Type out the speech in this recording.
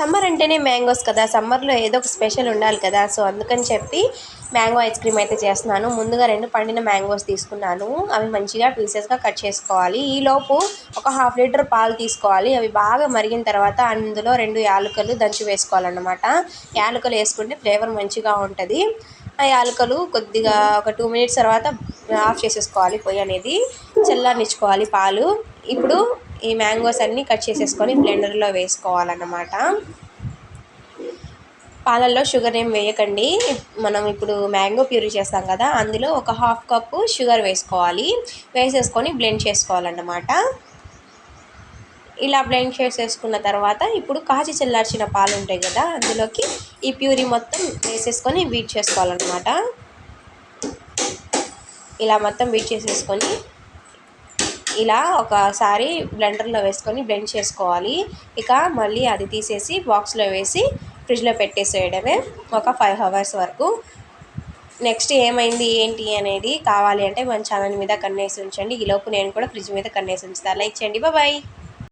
Summer అంటేనే mangoes కదా, సమ్మర్లో ఏదో ఒక స్పెషల్ ఉండాలి కదా. సో అందుకని చెప్పి మ్యాంగో ఐస్ క్రీమ్ అయితే చేస్తున్నాను. ముందుగా 2 పండిన మ్యాంగోస్ తీసుకున్నాను. అవి మంచిగా పీసెస్గా కట్ చేసుకోవాలి. ఈలోపు ఒక హాఫ్ లీటర్ పాలు తీసుకోవాలి. అవి బాగా మరిగిన తర్వాత అందులో 2 యాలకులు దంచి వేసుకోవాలన్నమాట. యాలకులు వేసుకుంటే ఫ్లేవర్ మంచిగా ఉంటుంది. ఆ యాలకులు కొద్దిగా ఒక 2 మినిట్స్ తర్వాత ఆఫ్ చేసేసుకోవాలి. పొయ్యి అనేది చల్లారనిచ్చుకోవాలి పాలు. ఇప్పుడు ఈ మ్యాంగోస్ అన్నీ కట్ చేసేసుకొని బ్లెండర్లో వేసుకోవాలన్నమాట. పాలల్లో షుగర్ ఏం వేయకండి. మనం ఇప్పుడు మ్యాంగో ప్యూరీ చేస్తాం కదా, అందులో ఒక హాఫ్ కప్పు షుగర్ వేసుకోవాలి. వేసేసుకొని బ్లెండ్ చేసుకోవాలన్నమాట. ఇలా బ్లెండ్ చేసేసుకున్న తర్వాత ఇప్పుడు కాచి చల్లార్చిన పాలు ఉంటాయి కదా, అందులోకి ఈ ప్యూరీ మొత్తం వేసేసుకొని బీట్ చేసుకోవాలన్నమాట. ఇలా మొత్తం బీట్ చేసేసుకొని ఇలా ఒకసారి బ్లెండర్లో వేసుకొని బ్లెండ్ చేసుకోవాలి. ఇక మళ్ళీ అది తీసేసి బాక్స్లో వేసి ఫ్రిడ్జ్లో పెట్టేసేయడమే ఒక 5 అవర్స్ వరకు. నెక్స్ట్ ఏమైంది ఏంటి అనేది కావాలి అంటే మన ఛానల్ మీద కన్నేసి ఉంచండి. ఈలోపు నేను కూడా ఫ్రిడ్జ్ మీద కన్నేసి ఉంచుతాను. లైక్ చేయండి. బాయ్.